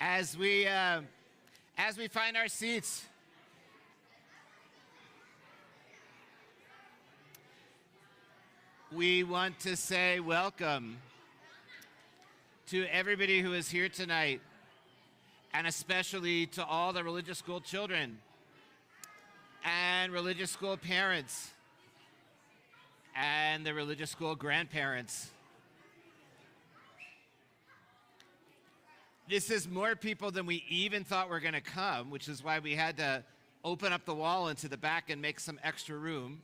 As we find our seats, we want to say welcome to everybody who is here tonight, and especially to all the religious school children and religious school parents and the religious school grandparents. This is more people than we even thought were going to come, which is why we had to open up the wall into the back and make some extra room.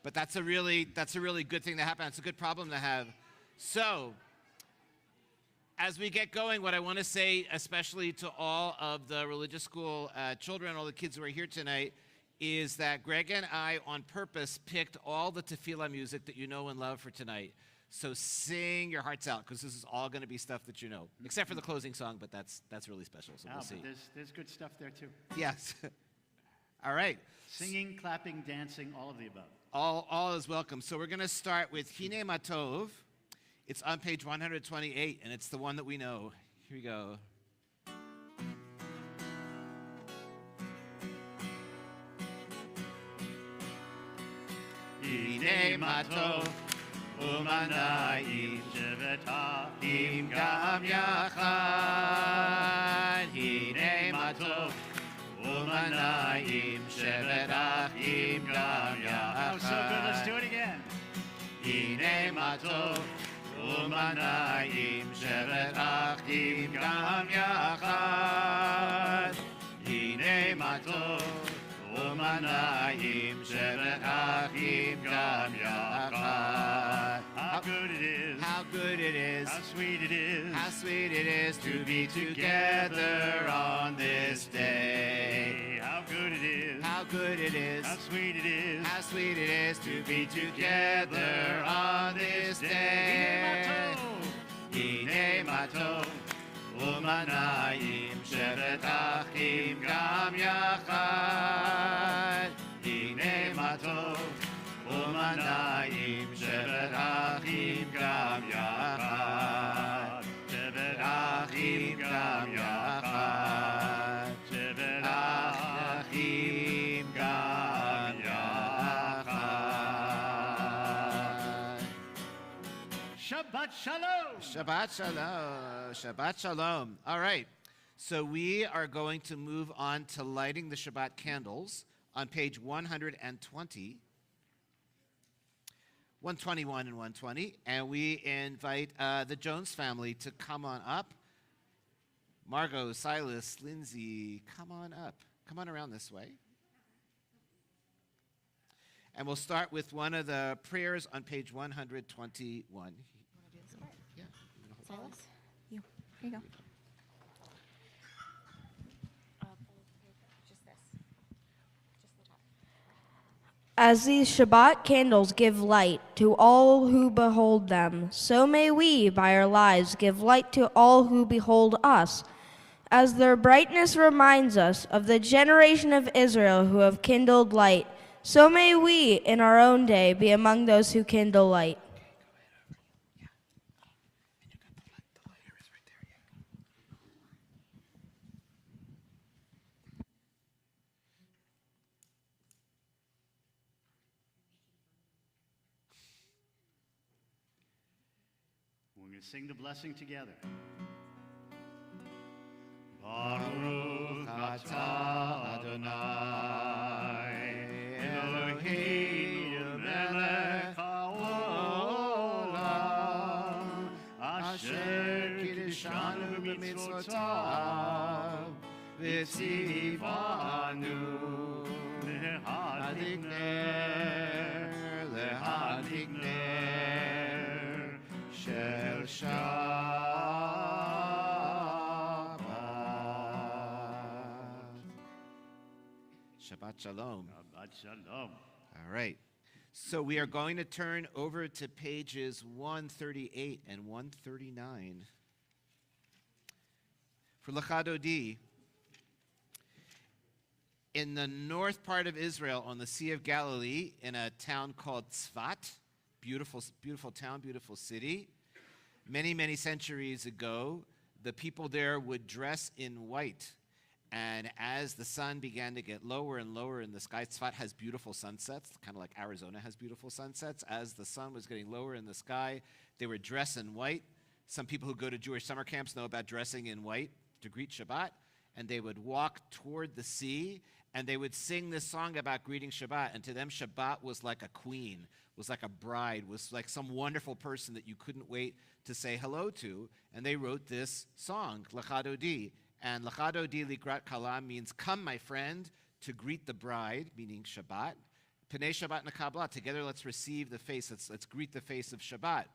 But that's a really good thing to happen. It's a good problem to have. So, as we get going, what I want to say, especially to all of the religious school children, all the kids who are here tonight, is that Greg and I, on purpose, picked all the tefillah music that you know and love for tonight. So sing your hearts out, because this is all going to be stuff that you know, except for the closing song, but that's really special, so we'll see. There's good stuff there, too. Yes. All right. Singing, clapping, dancing, all of the above. All is welcome. So we're going to start with Hine Matov. It's on page 128, and it's the one that we know. Here we go. Hine Matov. Umanayim shevetachim gam yachad. Hine matov. Umanayim shevetachim gam yachad. Oh, so good. Let's do it again. Hine matov. Umanayim shevetachim gam yachad. Hine matov. Umanayim shevetachim gam yachad. How good it is. How good it is. How sweet it is. How sweet it is to be together on this day. How good it is. How good it is. How sweet it is. How sweet it is to be together on this day. Hine matov. Umanayim shevetachim gam yachad. Hine matov. Umanayim shevetachim gam yachad. Shevetachim gam yachad. Shevetachim gam yachad. Shabbat Shalom. Shabbat Shalom. Shabbat Shalom. All right. So we are going to move on to lighting the Shabbat candles on page 120. 121 and 120, and we invite the Jones family to come on up. Margot, Silas, Lindsay, come on up. Come on around this way. And we'll start with one of the prayers on page 121. Want to do this part? Yeah. Silas? You. Here you go. Just this. Just the top. As these Shabbat candles give light to all who behold them, so may we, by our lives, give light to all who behold us. As their brightness reminds us of the generation of Israel who have kindled light, so may we, in our own day, be among those who kindle light. We're going to sing the blessing together. Baruch atah Adonai Eloheinu melech haolam asher kiddushanu b'mitzvotav v'tzivanu lehadik ner shel Shabbat Shalom. Shabbat Shalom. All right. So we are going to turn over to pages 138 and 139. For Lachadodi, in the north part of Israel on the Sea of Galilee, in a town called Tzfat, beautiful, beautiful town, beautiful city, many, many centuries ago, the people there would dress in white. And as the sun began to get lower and lower in the sky, Tzfat has beautiful sunsets, kind of like Arizona has beautiful sunsets. As the sun was getting lower in the sky, they would dress in white. Some people who go to Jewish summer camps know about dressing in white to greet Shabbat. And they would walk toward the sea, and they would sing this song about greeting Shabbat. And to them, Shabbat was like a queen, was like a bride, was like some wonderful person that you couldn't wait to say hello to. And they wrote this song, Lecha Dodi. And Lecha Dodi Likrat Kala means, come, my friend, to greet the bride, meaning Shabbat. Pnei Shabbat Nekabla, together let's receive the face, let's greet the face of Shabbat.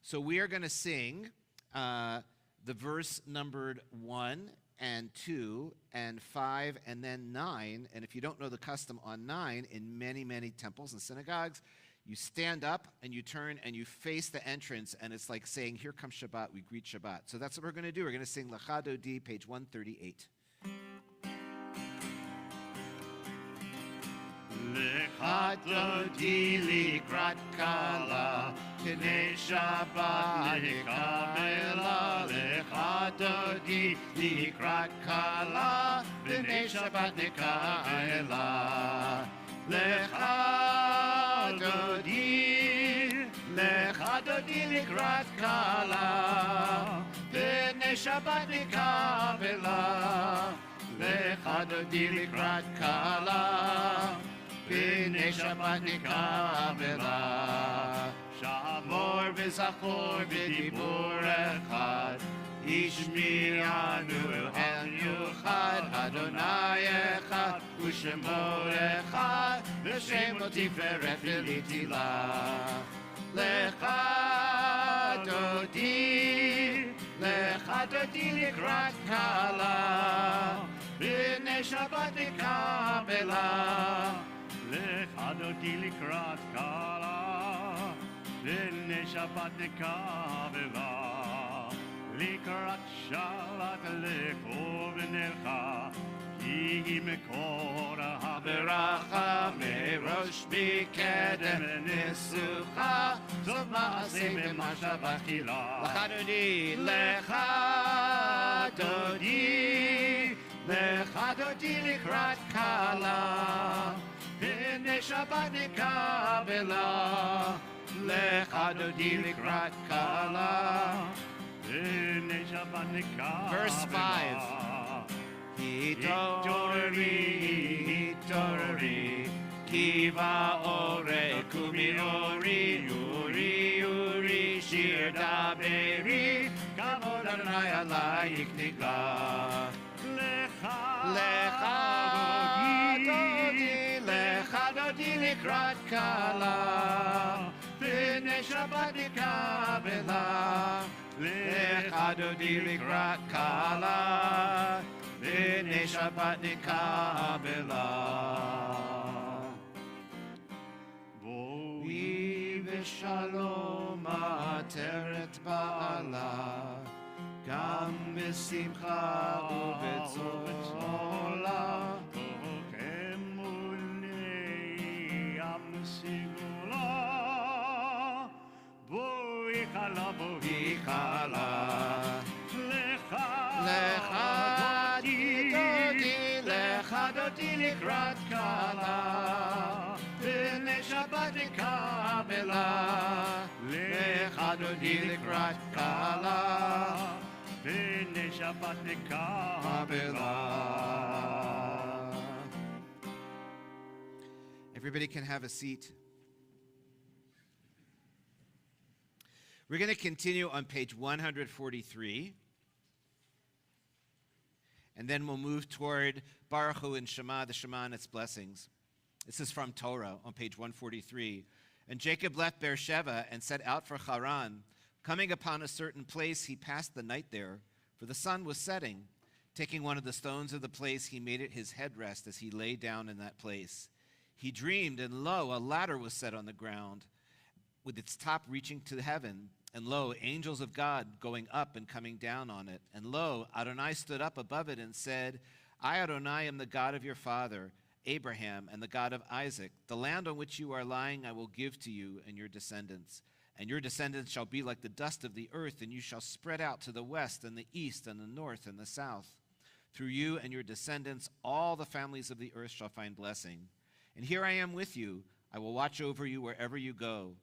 So we are going to sing the verse numbered 1 and 2 and 5 and then 9. And if you don't know the custom on 9, in many, many temples and synagogues, you stand up and you turn and you face the entrance, and it's like saying, here comes Shabbat, we greet Shabbat. So that's what we're going to do. We're going to sing Lecha Dodi, page 138. Lecha Dodi likrat kala, Pnei Shabbat nekabela. Lecha Dodi likrat kala, Pnei Shabbat nekabela. Lecha Dodi likrat kala, Pnei Shabbat nekabela. Lecha Dodi likrat kala, Pnei Shabbat nekabela. Shamor v'zachor v'dibur echad, Ishmi'anu el yuchad, Adonai echad, U'shemo echad, V'shemo tiferet v'litila. Lecha Dodi likrat kala, Pnei Shabbat nekabela. Lecha Dodi likrat kala, Pnei Shabbat nekabela. Likrat shalat lecho v'nelcha, Ki mekor haberacha, Merosh mikedem nesucha, Zov ma'aseh b'mashav achila. Lecha Dodi likrat kala, Pnei Shabbat nekabela. Lecha Dodi likrat kala, Pnei Shabbat nekabela. Verse 5. Hitorri, kiva ore, kumi ori, uri, shir daberi, kavod Adonai alayik nigla. Lecha Dodi likrat kala, Pnei Shabbat nekabela. Lecha Dodi likrat kala, Pnei Shabbat nekabela. Boi v'shalom ateret ba'ala, Gam b'simcha u'b'tzola. Boi chala, Lecha Dodi likrat kala, Pnei Shabbat nekabela. Lecha Dodi likrat kala, Pnei Shabbat nekabela. Everybody can have a seat. We're going to continue on page 143. And then we'll move toward Baruch Hu and Shema, the Shema and its blessings. This is from Torah on page 143. And Jacob left Beersheba and set out for Haran. Coming upon a certain place, he passed the night there, for the sun was setting. Taking one of the stones of the place, he made it his headrest as he lay down in that place. He dreamed, and lo, a ladder was set on the ground, with its top reaching to heaven. And lo, angels of God going up and coming down on it. And lo, Adonai stood up above it and said, I, Adonai, am the God of your father, Abraham, and the God of Isaac. The land on which you are lying I will give to you and your descendants. And your descendants shall be like the dust of the earth, and you shall spread out to the west and the east and the north and the south. Through you and your descendants, all the families of the earth shall find blessing. And here I am with you. I will watch over you wherever you go,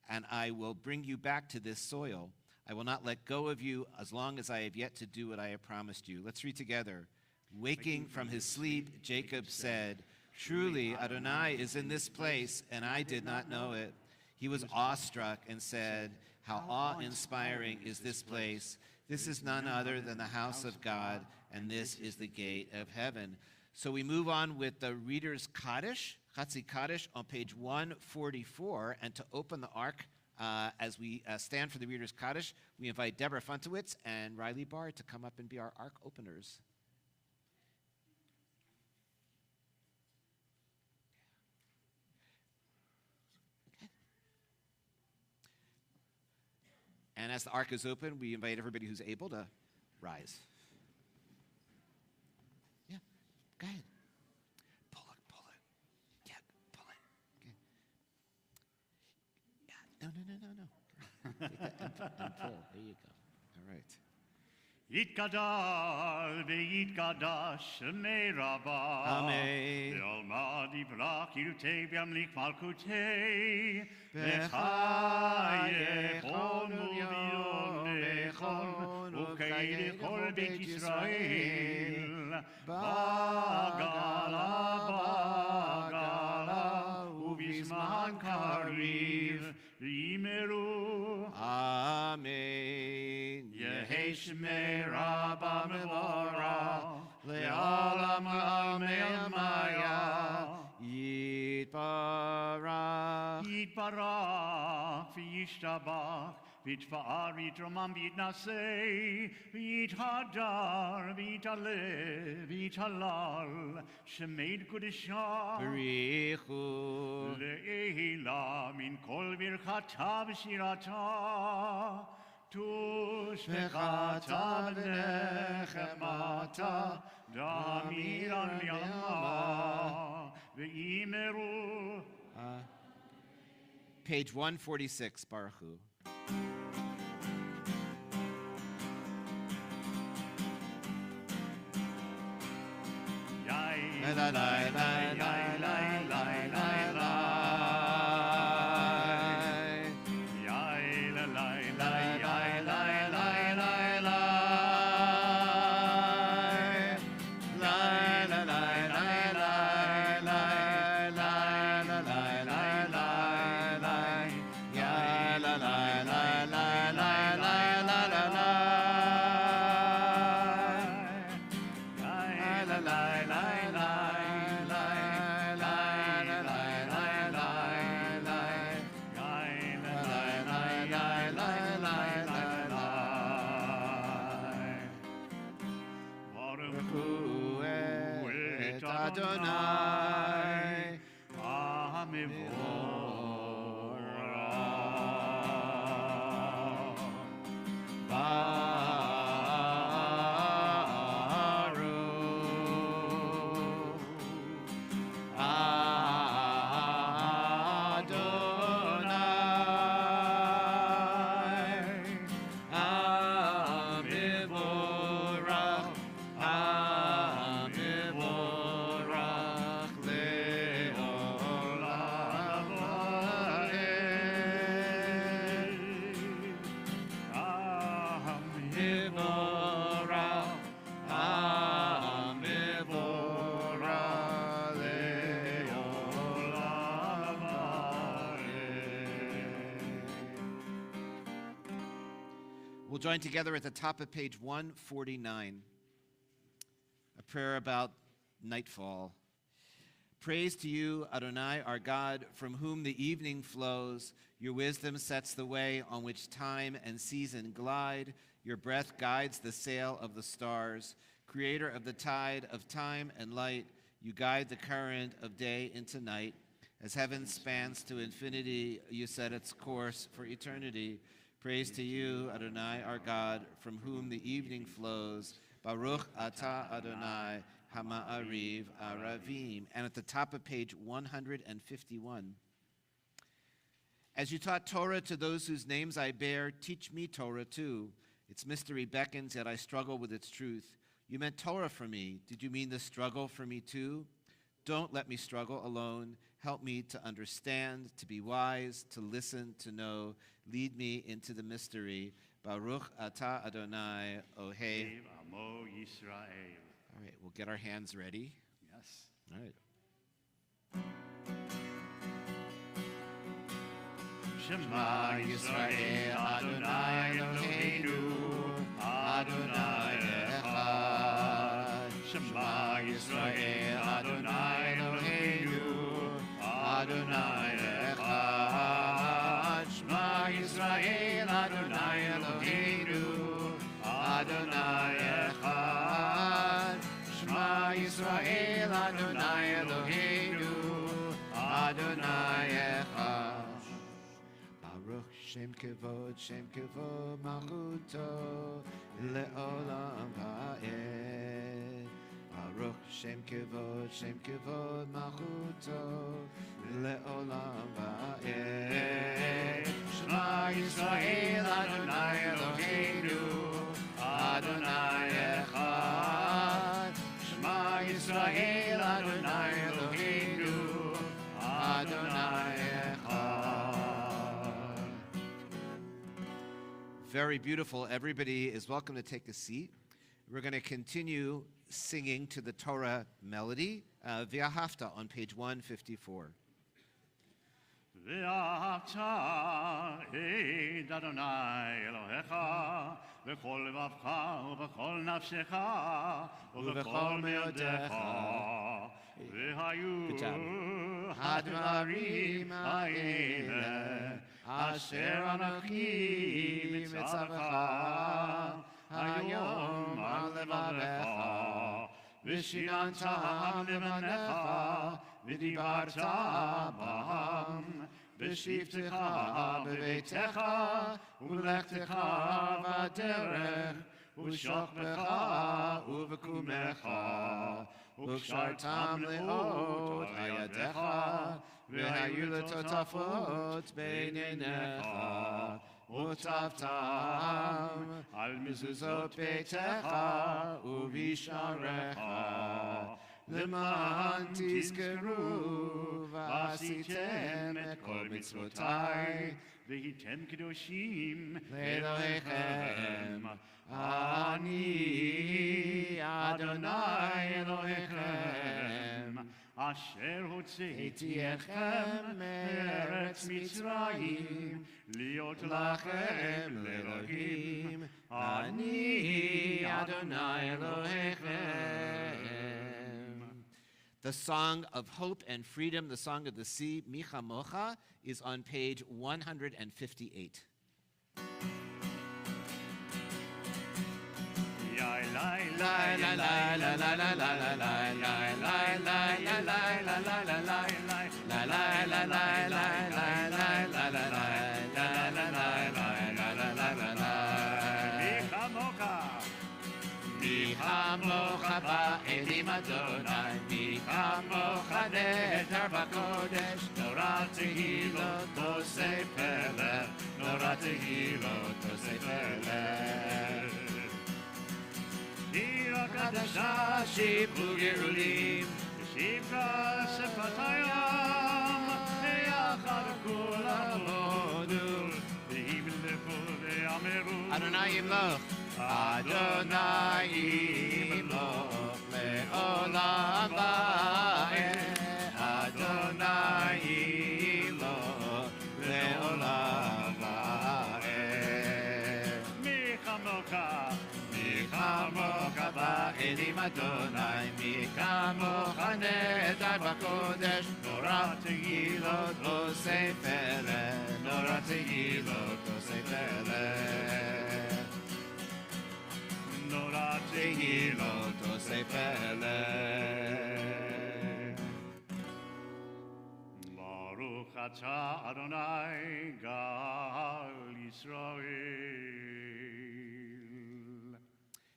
and I will bring you back to this soil. I will not let go of you as long as I have yet to do what I have promised you. Let's read together. Waking from his sleep, Jacob said, Truly, Adonai is in this place, and I did not know it. He was awestruck and said, How awe-inspiring is this place. This is none other than the house of God, and this is the gate of heaven. So we move on with the Reader's Kaddish, Chatzi Kaddish, on page 144. And to open the Ark, as we stand for the Reader's Kaddish, we invite Deborah Funtowitz and Riley Barr to come up and be our Ark openers. And as the Ark is open, we invite everybody who's able to rise. Yeah, go ahead. Pull it. Yeah, pull it. Okay. Yeah, no. Take that and pull. There you go. All right. יתגדל ויתקדש שמי רבה. אמן. בעלמא יברח ירותי וימליך מלכותי. בחייכון וביומכון ובחיי כל בית ישראל. בגלה ובזמן קריב ויאמרו Amen. יהי שמי רבה מבורך לעולם עלמי מיה. יתברך. יתברך וישתבח ויתפאר ויתרומם ויתנשא ויתהדר ויתעלה ויתהלל שמי קודשא בריחו. לעילה מן כל ברכתה ושירתה תושבחתה ונחמתה דמירן לימה ואימרו. Page 146, Baruch Hu. Adonai, We'll join together at the top of page 149. A prayer about nightfall. Praise to you, Adonai, our God, from whom the evening flows. Your wisdom sets the way on which time and season glide. Your breath guides the sail of the stars. Creator of the tide of time and light, you guide the current of day into night. As heaven spans to infinity, you set its course for eternity. Praise to you, Adonai, our God, from whom the evening flows. Baruch atah Adonai, Hama'ariv Aravim. And at the top of page 151, As you taught Torah to those whose names I bear, teach me Torah too. Its mystery beckons, yet I struggle with its truth. You meant Torah for me. Did you mean the struggle for me too? Don't let me struggle alone. Help me to understand, to be wise, to listen, to know. Lead me into the mystery. Baruch atah Adonai Ohei. Ev Amo Yisrael. All right, we'll get our hands ready. Yes. All right. Shema Yisrael Adonai Eloheinu Adonai Echad. Shema Yisrael Adonai Eloheinu Adonai Echad. Shema Yisrael Adonai Eloheinu Adonai Echad. Shema Yisrael Adonai Eloheinu Adonai Echad. Baruch Shem Kevod Malchuto Le'olam Ha'ed. Baruch Shem Kevod Malchuto Le'olam Ha'ed. Shema Yisrael Adonai Eloheinu Adonai Echad. Shema Yisrael Adonai Eloheinu Adonai Echad. Very beautiful. Everybody is welcome to take a seat. We're going to continue singing to the Torah melody, V'ahavta, on page 154. ואהבת את אדוני אלוהיך בכל לבבך ובכל נפשך ובכל מאודיך והיו Good job. הדברים האלה אשר אנוכי מצווך היום על לבבך ושיננתם לבניך ודיברת בהם בשבתך בביתך ובלכתך בדרך ושוכבך ובקומך וקשרתם לאות ידיך והיו לטוטפות בין עיניך וטפתם על מזוזות ביתך ובשעריך למען תזכרו ועשיתם את כל מצוותיי והייתם קדושים לאלוהיכם. אני אדוני אלוהיכם אשר הוצאתי אתכם מארץ מצרים להיות לכם לאלוהים. אני אדוני אלוהיכם. The Song of Hope and Freedom, the Song of the Sea, Micha Mocha, is on page 158. מי כמוך באלים אדוני, מי כמוך נהדר בקודש, נורא תהילות עושי פלא, נורא תהילות עושי פלא. שירה חדשה שיבחו גאולים, ושיבחה שפת הים, ויחד כולם הודו, וימלכו ואמרו Adonai Yimloch. Adonai Yimloch le'olam va'ed. Adonai Yimloch le'olam va'ed. Mi chamocha ba'elim Adonai, mi chamocha nehedar b'kodesh, nora tehilot osei pele, nora tehilot osei pele. נורא תהילות עושי פלא. ברוך אתה אדוני גאל ישראל.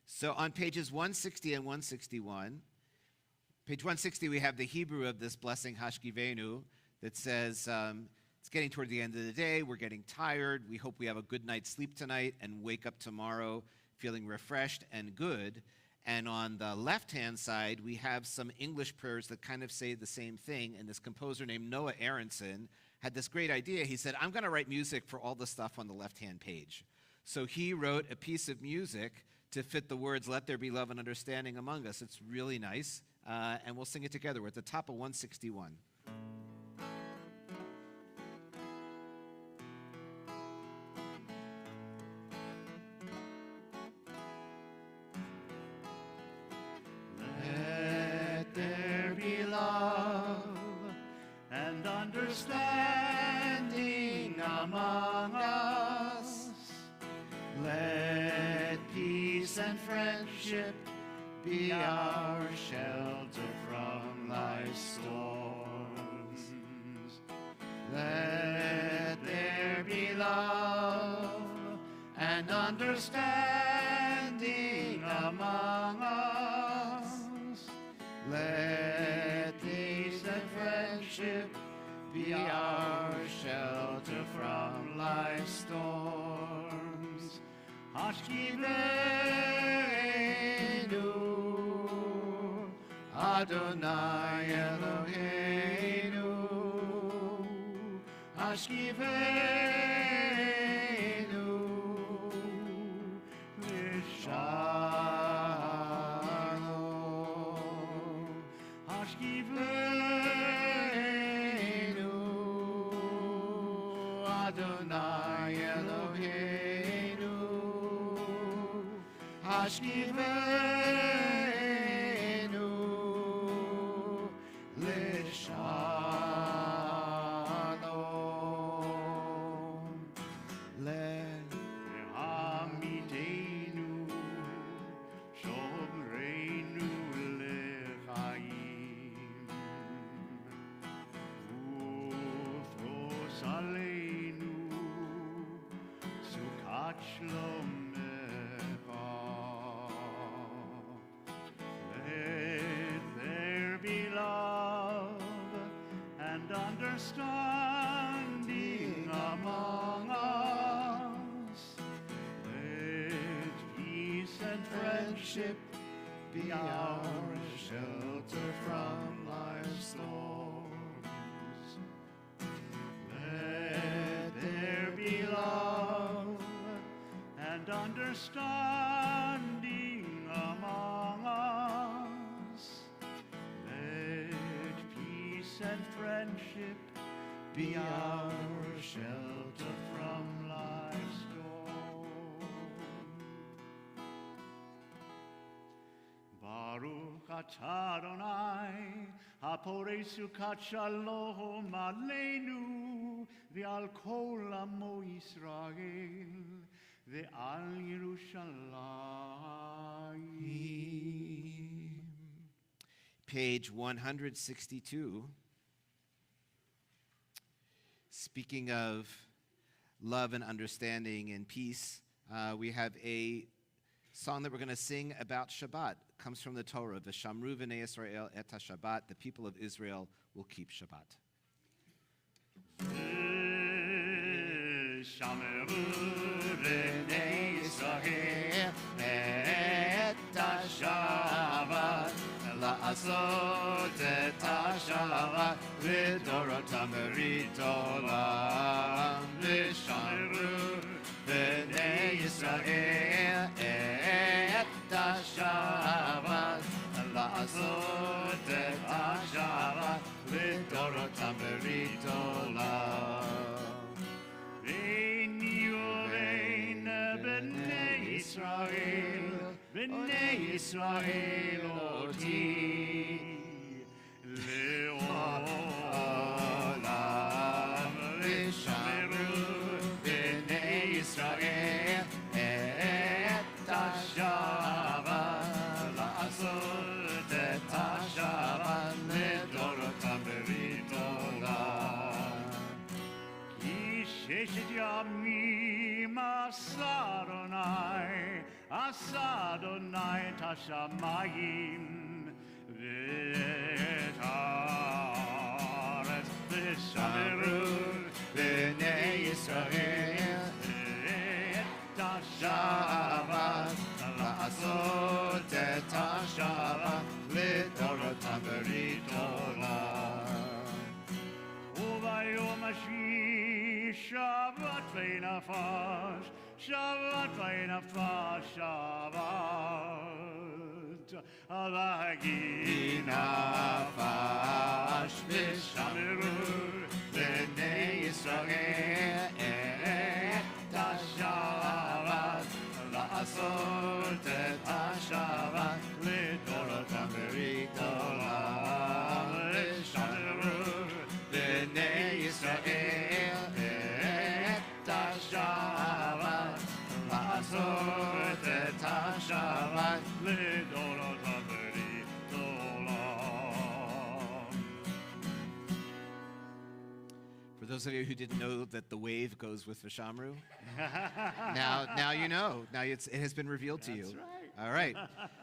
So on pages 160 and 161, page 160 we have the Hebrew of this blessing Hashkivenu that says, It's getting toward the end of the day. We're getting tired. We hope we have a good night's sleep tonight and wake up tomorrow feeling refreshed and good. And on the left-hand side, we have some English prayers that kind of say the same thing. And this composer named Noah Aronson had this great idea. He said, I'm going to write music for all the stuff on the left-hand page. So he wrote a piece of music to fit the words, let there be love and understanding among us. It's really nice. And we'll sing it together. We're at the top of 161. Let there be love and understanding among us. Let peace and friendship be our shelter from life's storms. Let there be love and understanding among us. Let peace and friendship be our shelter from life's storms. Hashkivenu Adonai Eloheinu, Hashkivenu L'Shalom, Hashkivenu Adonai Eloheinu, Hashkivenu L'Shalom. Le'amidenu Shomreinu Lechaim, Ufros Aleinu Sukat Shalom. Let there be love and understanding among us. Let peace and friendship be our shelter from life's storms. Let there be love and understanding among us. Let peace and friendship be our shelter from life's storm. Baruch atah Adonai, haporei sukat shalom aleinu, ve'al kol amo Yisrael, ve'al Yerushalayim. Page 162. Speaking of love and understanding and peace, we have a song that we're going to sing about Shabbat. It comes from the Torah. V'shamru v'nei Yisrael et ha-Shabbat. The people of Israel will keep Shabbat. Shameru b'nei Yisrael et ha-Shabbat, la'asot et ha-Shabbat v'dorotam berit olam. V'shameru b'nei Yisrael et ha-Shabbat, la'asot et ha-Shabbat v'dorotam berit olam. B'nei Yisrael oti le'olam. V'shameru b'nei Yisrael et ha-Shabbat, la'asot et ha-Shabbat לדורותם ברית עולם. כי ששת ימים עשה אדוני את השמיים ואת הארץ, ושמרו nafash, Shabbat vay nafash, Shabbat. Avagi nafash v'shamru b'nei Yisrael et ha-Shabbat la'asot et ha-Shabbat לדורותם ברית עולם ושמרו בני ישראל את השבת לעשות את השבת לדורותם ברית עולם. For those of you who didn't know that the wave goes with Vishamru, now you know. Now it has been revealed to you. That's right. All right.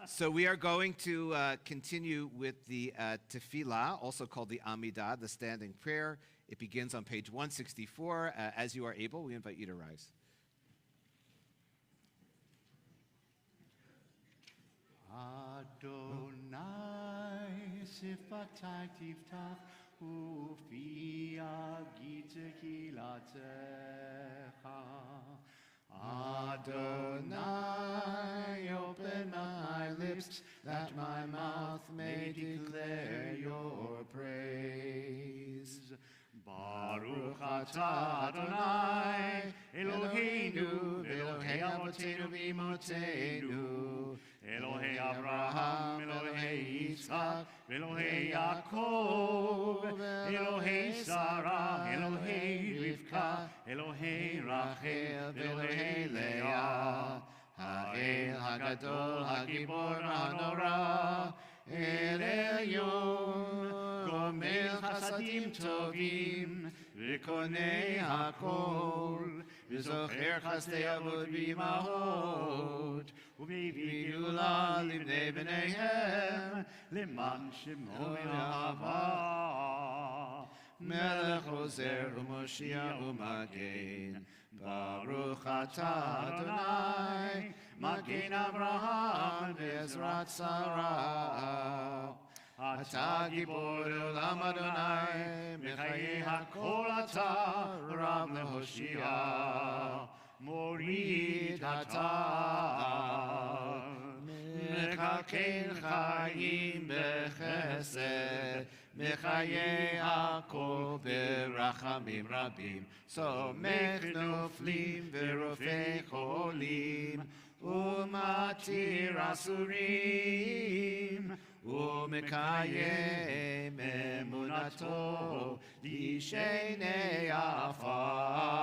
So we are going to continue with the tefillah, also called the Amidah, the standing prayer. It begins on page 164. As you are able, we invite you to rise. Adonai sifatai tiftach ufi agit tehilatecha. Adonai, open my lips, that my mouth may declare your praise. Baruch atah Adonai, Eloheinu, Elohei Avotenu v'imotenu, Elohei Abraham, Elohei Yitzchak, Elohei Yaakov, Elohei Sarah, Elohei Rivka, Elohei Rachel, Elohei Leah, Ha'el Hagadol, Hagibor Hanora, El Elyon, Gomel Chasadim Tovim, V'konei Hakol, V'zocher Chasdei Avot V'imahot, U'mevii Geula Livnei B'neihem, Leman Shemo Yehavah. Melech Ozer u'Moshiach u'Magen, Baruch atah Adonai, Magen Avraham v'Ezrat Sarah. Atah Gibor Olam Adonai, Mechayei HaKol atah, Rav leHoshia, Morid atah, Mekaken Chayim b'Chesed, Mechayei HaKol b'Rachamim Rabim, Somech Noflim v'Rofei Cholim, Umatir Asurim, Umekayem emunato Lishenei afar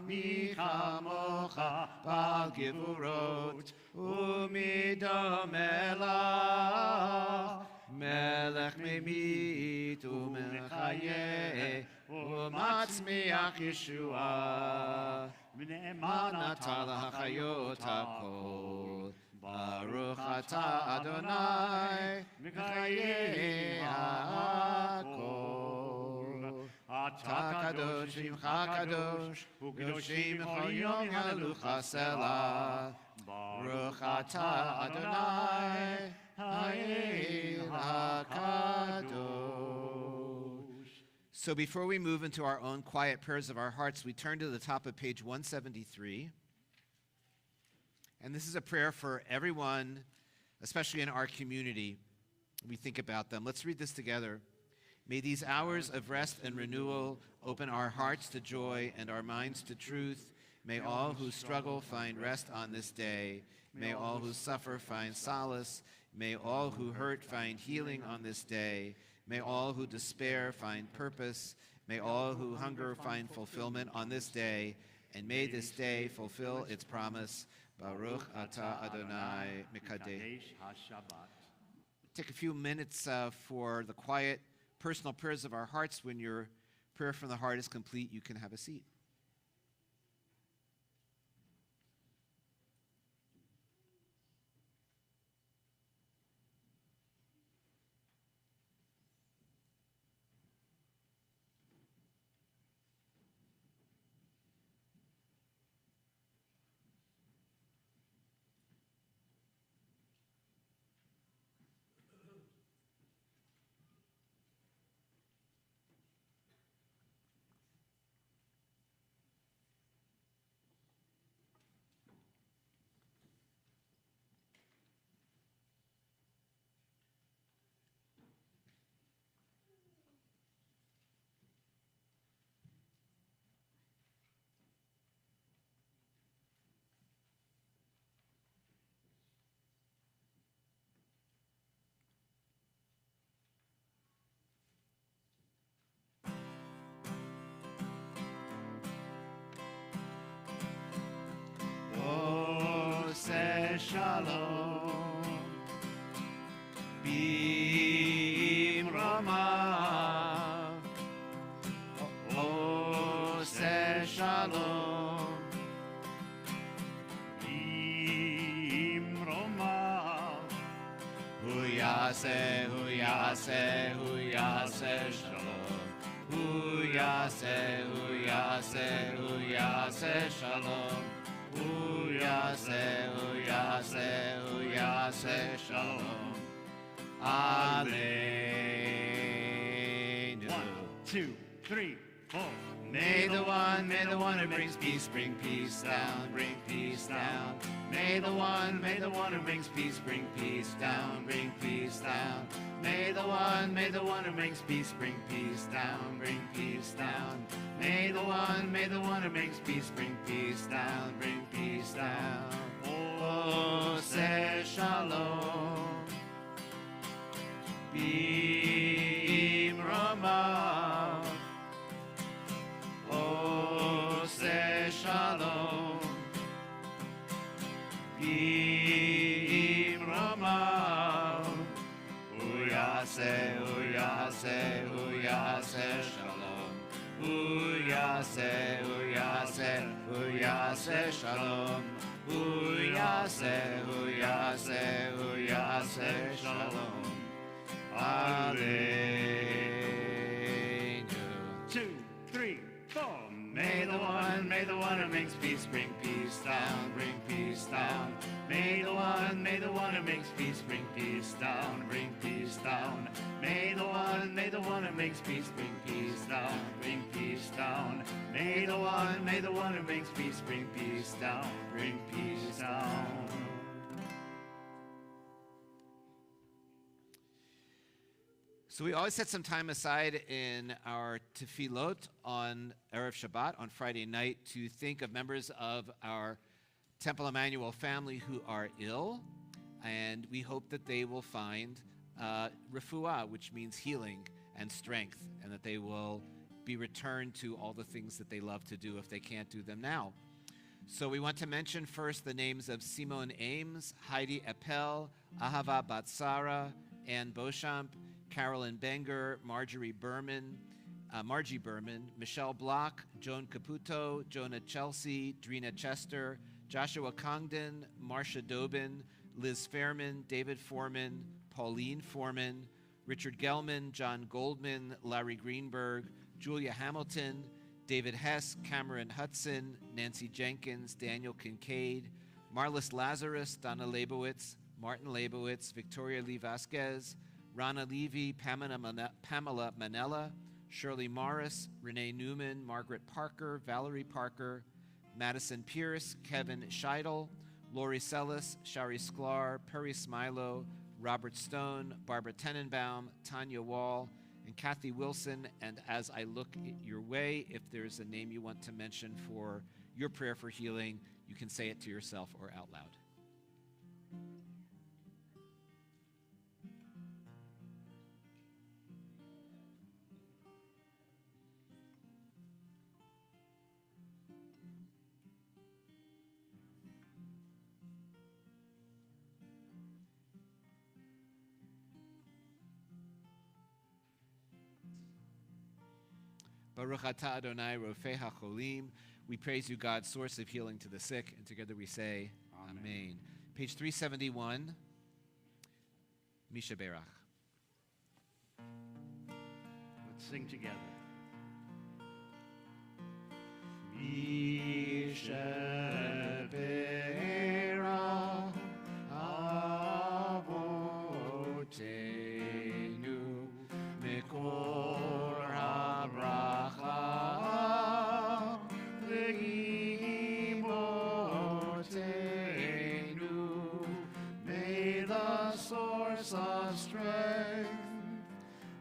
Michamocha Bal Gevurot Umidam Melach Melech Memit Umechayeh Umatzmiach Yeshua Manata L'Hachayot HaKol Baruch atah Adonai, Mechayei HaKol. Atah kadosh v'imcha kadosh, u'kadoshim b'chol yom yalucha selah. Baruch atah Adonai, Ha'el HaKadosh. So before we move into our own quiet prayers of our hearts, we turn to the top of page 173. And this is a prayer for everyone, especially in our community. We think about them. Let's read this together. May these hours of rest and renewal open our hearts to joy and our minds to truth. May all who struggle find rest on this day. May all who suffer find solace. May all who hurt find healing on this day. May all who despair find purpose. May all who hunger find fulfillment on this day. And may this day fulfill its promise. Baruch atah Adonai Mekadesh. Take a few minutes for the quiet, personal prayers of our hearts. When your prayer from the heart is complete, you can have a seat. shalom. Bimroma, Ose shalom. Bimroma, Huyase, Huyase, Huyase shalom. Huyase, Huyase, Huyase shalom. Huyase, Huyase, Huyase shalom. Alleluia. 1, 2, 3, 4. May the one who brings peace bring peace down, bring peace down. May the one who brings peace bring peace down, bring peace down. May the one who brings peace bring peace down, bring peace down. May the one who brings peace bring peace down, bring peace down. Oh, say shalom. Bimrama, oh, say shalom. Bimrama, Uyase, Uyase, Uyase shalom. Uyase, Uyase, Uyase shalom. Uyase, Uyase, Uyase shalom. Alleluia. 2, 3, 4. May the one who makes peace bring peace down, bring peace down. May the one who makes peace bring peace down, bring peace down. May the one who makes peace bring peace down, bring peace down. May the one who makes peace bring peace down, bring peace down. So we always set some time aside in our tefillot on Erev Shabbat, on Friday night, to think of members of our Temple Emmanuel family who are ill, and we hope that they will find refuah, which means healing and strength, and that they will be returned to all the things that they love to do if they can't do them now. So we want to mention first the names of Simone Ames, Heidi Appel, Ahava Batsara, Ann Beauchamp, Carolyn Benger, Margie Berman, Michelle Block, Joan Caputo, Jonah Chelsea, Drina Chester, Joshua Congdon, Marcia Dobin, Liz Fairman, David Foreman, Pauline Foreman, Richard Gelman, John Goldman, Larry Greenberg, Julia Hamilton, David Hess, Cameron Hudson, Nancy Jenkins, Daniel Kincaid, Marlis Lazarus, Donna Leibowitz, Martin Leibowitz, Victoria Lee Vasquez, Rana Levy, Pamela Manella, Shirley Morris, Renee Newman, Margaret Parker, Valerie Parker, Madison Pierce, Kevin Scheidel, Lori Sellis, Shari Sklar, Perry Smilo, Robert Stone, Barbara Tenenbaum, Tanya Wall, and Kathy Wilson. And as I look your way, if there's a name you want to mention for your prayer for healing, you can say it to yourself or out loud. Baruch atah Adonai Rofei HaCholim. We praise you, God, source of healing to the sick, and together we say, Amen. Page 371, Misha Berach. Let's sing together. Misha Berach Avotenu Mekor HaBracha Ve'imotenu. May the source of strength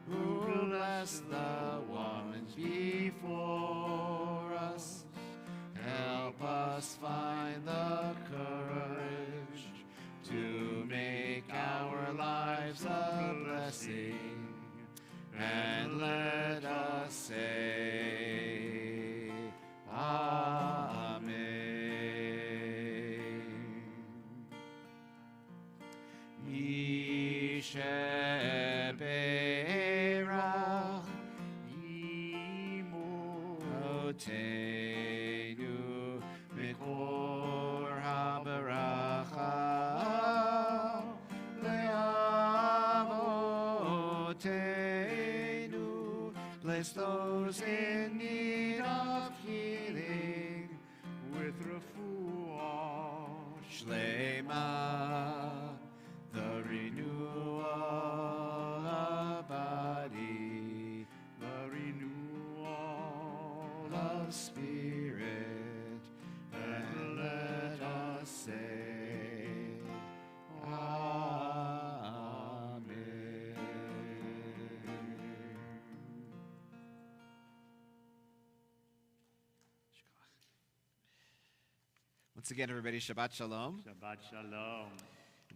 who bless the ones before us, help us find the courage to make our lives a blessing, and let us say, Amen. Yisheperach Otenu Mikor HaBaracha Le'avotenu. Bless those in need of healing with refuah Shlema, the renewal of body, the renewal of spirit, and let us say, Amen. Once again, everybody, Shabbat Shalom. Shabbat Shalom.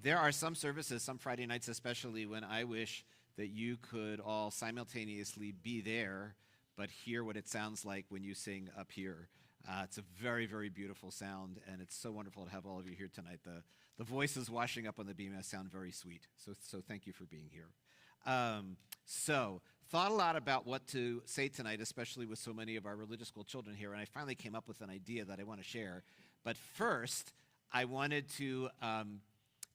There are some services, some Friday nights especially, when I wish that you could all simultaneously be there, but hear what it sounds like when you sing up here. It's a very, very beautiful sound, and it's so wonderful to have all of you here tonight. The voices washing up on the beam sound very sweet, so thank you for being here. Thought a lot about what to say tonight, especially with so many of our religious school children here, and I finally came up with an idea that I want to share. But first, I wanted to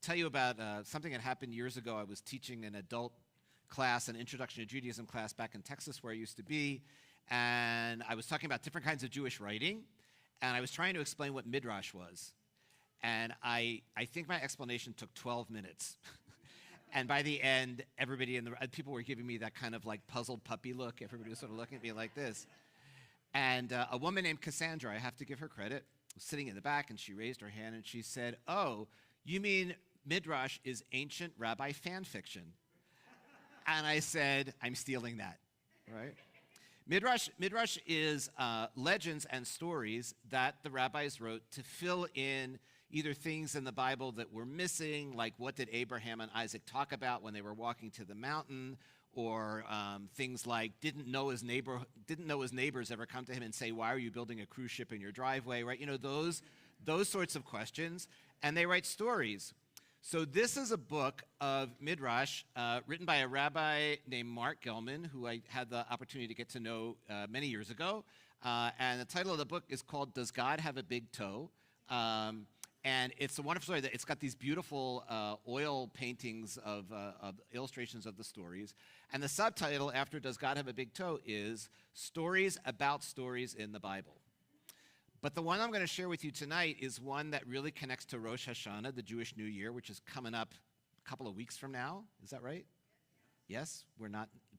tell you about something that happened years ago. I was teaching an adult class, an Introduction to Judaism class back in Texas where I used to be, and I was talking about different kinds of Jewish writing, and I was trying to explain what Midrash was. And I think my explanation took 12 minutes. And by the end, everybody people were giving me that kind of like puzzled puppy look. Everybody was sort of looking at me like this. And a woman named Cassandra, I have to give her credit, was sitting in the back, and she raised her hand and she said, "Oh, you mean Midrash is ancient rabbi fan fiction?" And I said, "I'm stealing that," right? Midrash is legends and stories that the rabbis wrote to fill in either things in the Bible that were missing, like what did Abraham and Isaac talk about when they were walking to the mountain, or things like didn't Noah's neighbors ever come to him and say, "Why are you building a cruise ship in your driveway?" Right? You know, those sorts of questions. And they write stories. So this is a book of Midrash written by a rabbi named Mark Gelman, who I had the opportunity to get to know many years ago. And the title of the book is called "Does God Have a Big Toe?" And it's a wonderful story. It's got these beautiful oil paintings of illustrations of the stories. And the subtitle after "Does God Have a Big Toe?" is "Stories About Stories in the Bible." But the one I'm going to share with you tonight is one that really connects to Rosh Hashanah, the Jewish New Year, which is coming up a couple of weeks from now. Is that right? Yes?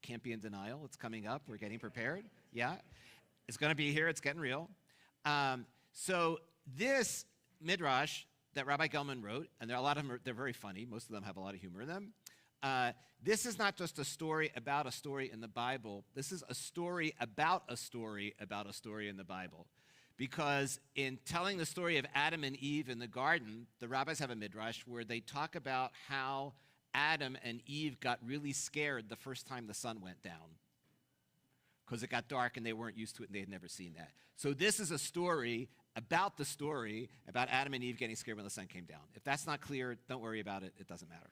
Can't be in denial. It's coming up. We're getting prepared. Yeah? It's going to be here. It's getting real. So this Midrash that Rabbi Gelman wrote, and there are a lot of them, they're very funny. Most of them have a lot of humor in them. This is not just a story about a story in the Bible. This is a story about a story about a story in the Bible. Because in telling the story of Adam and Eve in the garden, the rabbis have a midrash where they talk about how Adam and Eve got really scared the first time the sun went down, because it got dark and they weren't used to it and they had never seen that. So this is a story about the story about Adam and Eve getting scared when the sun came down. If that's not clear, don't worry about it. It doesn't matter.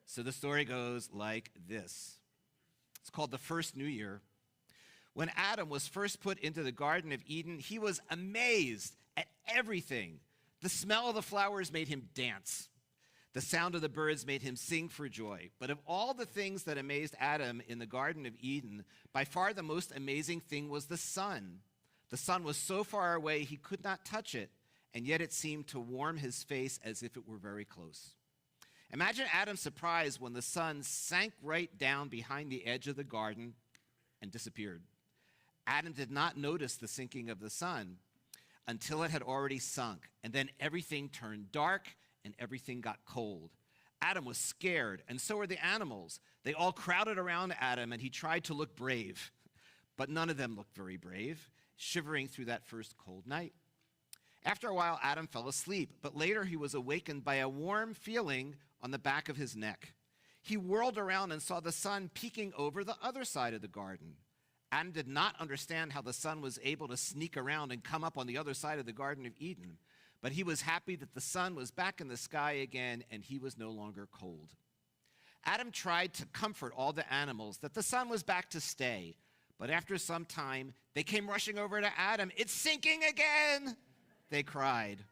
So the story goes like this. It's called The First New Year. When Adam was first put into the Garden of Eden, he was amazed at everything. The smell of the flowers made him dance. The sound of the birds made him sing for joy. But of all the things that amazed Adam in the Garden of Eden, by far the most amazing thing was the sun. The sun was so far away he could not touch it, and yet it seemed to warm his face as if it were very close. Imagine Adam's surprise when the sun sank right down behind the edge of the garden and disappeared. Adam did not notice the sinking of the sun until it had already sunk, and then everything turned dark and everything got cold. Adam was scared, and so were the animals. They all crowded around Adam, and he tried to look brave, but none of them looked very brave, shivering through that first cold night. After a while, Adam fell asleep, but later he was awakened by a warm feeling on the back of his neck. He whirled around and saw the sun peeking over the other side of the garden. Adam did not understand how the sun was able to sneak around and come up on the other side of the Garden of Eden. But he was happy that the sun was back in the sky again and he was no longer cold. Adam tried to comfort all the animals that the sun was back to stay. But after some time, they came rushing over to Adam. "It's sinking again," they cried.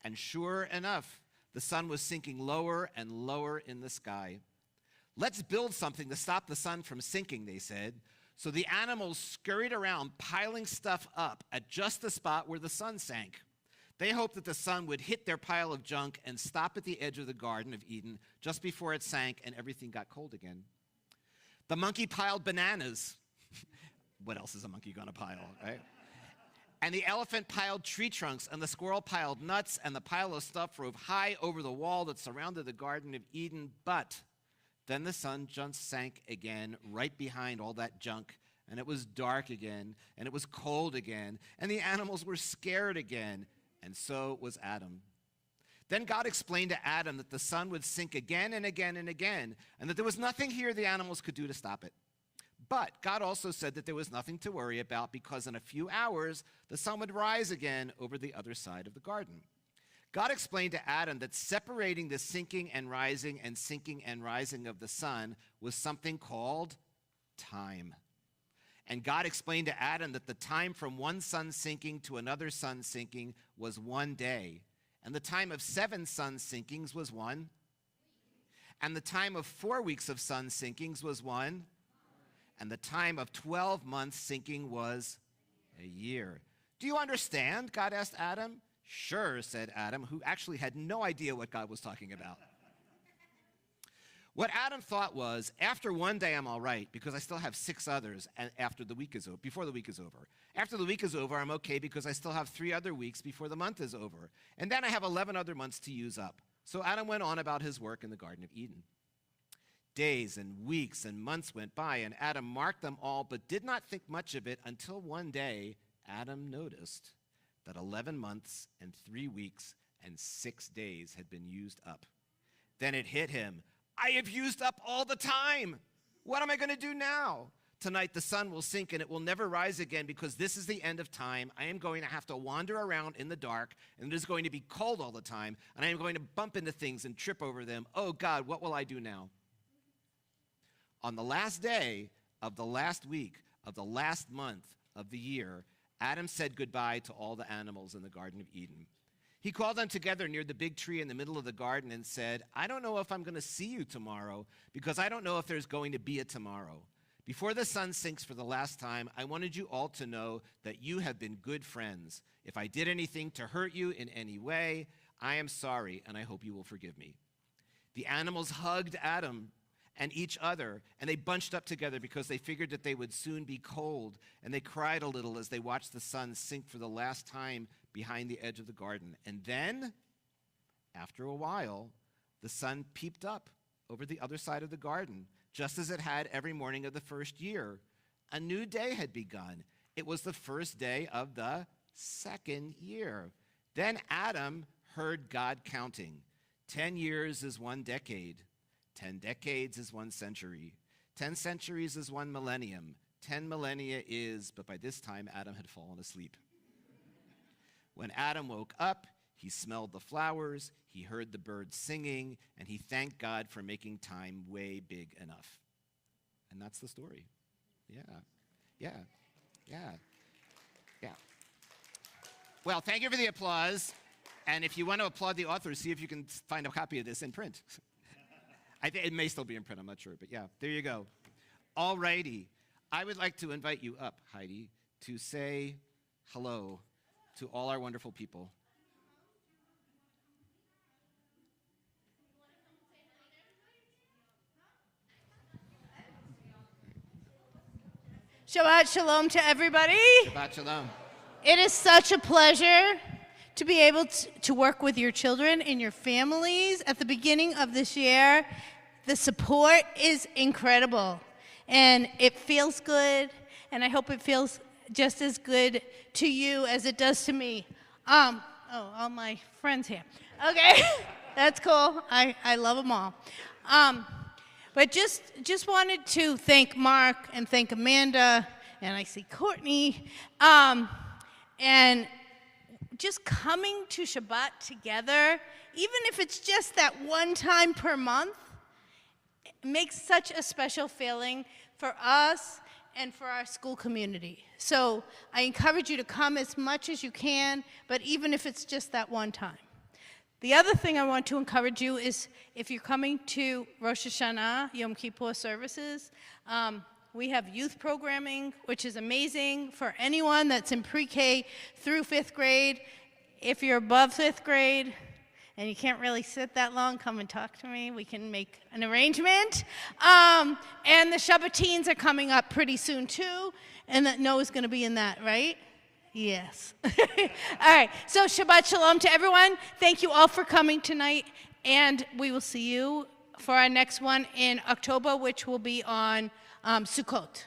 And sure enough, the sun was sinking lower and lower in the sky. "Let's build something to stop the sun from sinking," they said. So the animals scurried around, piling stuff up at just the spot where the sun sank. They hoped that the sun would hit their pile of junk and stop at the edge of the Garden of Eden just before it sank and everything got cold again. The monkey piled bananas. What else is a monkey going to pile, right? And the elephant piled tree trunks, and the squirrel piled nuts, and the pile of stuff rose high over the wall that surrounded the Garden of Eden. But then the sun just sank again right behind all that junk, and it was dark again, and it was cold again, and the animals were scared again, and so was Adam. Then God explained to Adam that the sun would sink again and again and again, and that there was nothing here the animals could do to stop it. But God also said that there was nothing to worry about because in a few hours, the sun would rise again over the other side of the garden. God explained to Adam that separating the sinking and rising of the sun was something called time. And God explained to Adam that the time from one sun sinking to another sun sinking was 1 day. And the time of 7 sun sinkings was 1. And the time of 4 weeks of sun sinkings was 1. And the time of 12 months sinking was a year. "Do you understand?" God asked Adam. "Sure," said Adam, who actually had no idea what God was talking about. What Adam thought was, after 1 day, I'm all right, because I still have 6 others after the week is over, before the week is over. After the week is over, I'm okay because I still have 3 other weeks before the month is over. And then I have 11 other months to use up. So Adam went on about his work in the Garden of Eden. Days and weeks and months went by, and Adam marked them all, but did not think much of it until one day Adam noticed that 11 months and 3 weeks and 6 days had been used up. Then it hit him. "I have used up all the time. What am I going to do now? Tonight the sun will sink and it will never rise again because this is the end of time. I am going to have to wander around in the dark, and it is going to be cold all the time, and I am going to bump into things and trip over them. Oh God, what will I do now?" On the last day of the last week of the last month of the year, Adam said goodbye to all the animals in the Garden of Eden. He called them together near the big tree in the middle of the garden and said, "I don't know if I'm going to see you tomorrow because I don't know if there's going to be a tomorrow. Before the sun sinks for the last time, I wanted you all to know that you have been good friends. If I did anything to hurt you in any way, I am sorry, and I hope you will forgive me." The animals hugged Adam and each other, and they bunched up together because they figured that they would soon be cold, and they cried a little as they watched the sun sink for the last time behind the edge of the garden. And then, after a while, the sun peeped up over the other side of the garden, just as it had every morning of the first year. A new day had begun. It was the first day of the second year. Then Adam heard God counting. 10 years is 1 decade. 10 decades is 1 century. 10 centuries is 1 millennium. 10 millennia is, but by this time Adam had fallen asleep. When Adam woke up, he smelled the flowers, he heard the birds singing, and he thanked God for making time way big enough. And that's the story. Yeah. Well, thank you for the applause. And if you want to applaud the authors, see if you can find a copy of this in print. I think it may still be in print, I'm not sure, but yeah, there you go. All righty. I would like to invite you up, Heidi, to say hello to all our wonderful people. Shabbat Shalom to everybody. Shabbat Shalom. It is such a pleasure to be able to work with your children and your families at the beginning of this year. The support is incredible, and it feels good, and I hope it feels just as good to you as it does to me. All my friends here. Okay, that's cool. I love them all. But just wanted to thank Mark and thank Amanda, and I see Courtney, and just coming to Shabbat together, even if it's just that one time per month, makes such a special feeling for us and for our school community. So I encourage you to come as much as you can, but even if it's just that one time. The other thing I want to encourage you is if you're coming to Rosh Hashanah, Yom Kippur services, we have youth programming, which is amazing for anyone that's in pre-K through 5th grade. If you're above 5th grade and you can't really sit that long, come and talk to me. We can make an arrangement. And the Shabbatines are coming up pretty soon too, and that Noah's going to be in that, right? Yes. All right. So Shabbat Shalom to everyone. Thank you all for coming tonight, and we will see you for our next one in October, which will be on Sukkot,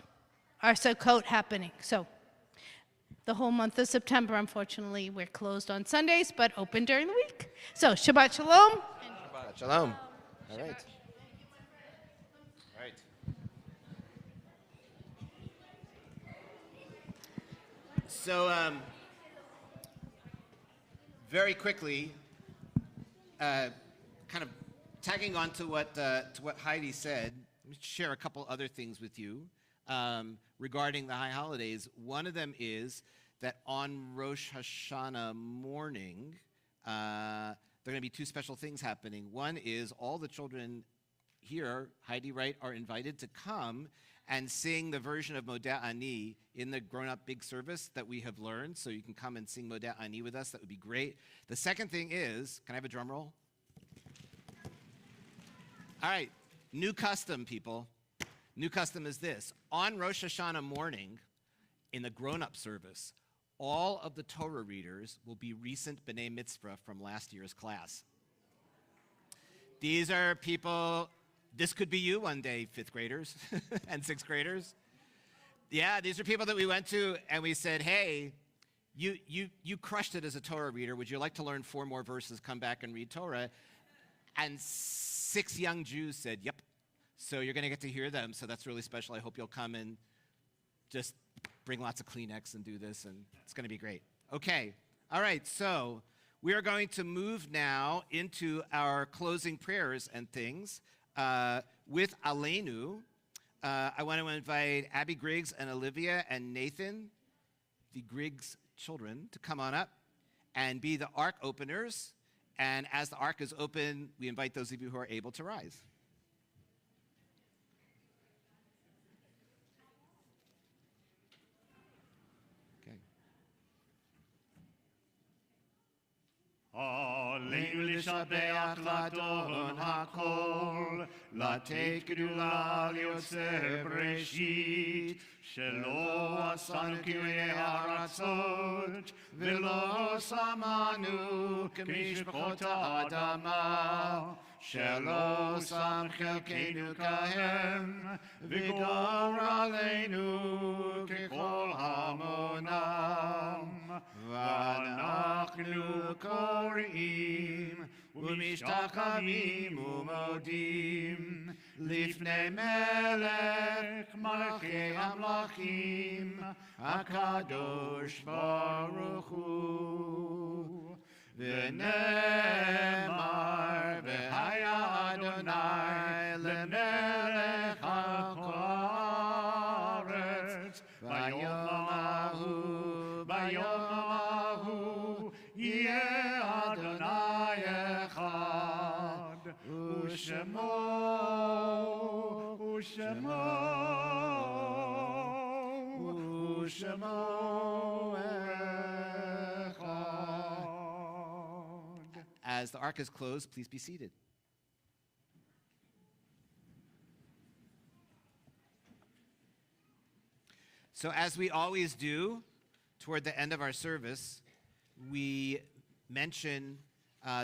our Sukkot happening. So the whole month of September, unfortunately, we're closed on Sundays, but open during the week. So Shabbat Shalom. Shabbat Shalom. All right. All right. So, very quickly, kind of tagging on to what Heidi said, let me share a couple other things with you regarding the high holidays. One of them is that on Rosh Hashanah morning, there are going to be two special things happening. One is all the children here, Heidi Wright, are invited to come and sing the version of Modeh Ani in the grown-up big service that we have learned. So you can come and sing Modeh Ani with us. That would be great. The second thing is, can I have a drum roll? All right, new custom, people. New custom is this. On Rosh Hashanah morning, in the grown-up service, all of the Torah readers will be recent B'nai Mitzvah from last year's class. These are people... This could be you one day, 5th graders and 6th graders. Yeah, these are people that we went to and we said, hey, you crushed it as a Torah reader. Would you like to learn 4 more verses, come back and read Torah? And 6 young Jews said, yep. So you're going to get to hear them. So that's really special. I hope you'll come and just bring lots of Kleenex and do this, and it's going to be great. Okay. All right. So we are going to move now into our closing prayers and things. With Aleinu, I want to invite Abby Griggs and Olivia and Nathan, the Griggs children, to come on up and be the ark openers. And as the ark is open, we invite those of you who are able to rise. Aleinu לשבח לאדון הכל, לתת גדולה ליוצר בראשית, שלא עשנו כמיני הארצות, ולא שמנו כמשפחות האדמה, שלא שם חלקנו כהם, וגור עלינו ככל המונם. ואנחנו קוראים ומשתחווים ומודים לפני מלך מלכי המלכים הקדוש ברוך הוא. ונאמר והיה אדוני למלך הארץ ביום ההוא יהיה אדוני אחד ושמו אחד. As the ark is closed, please be seated. So as we always do, toward the end of our service, we mention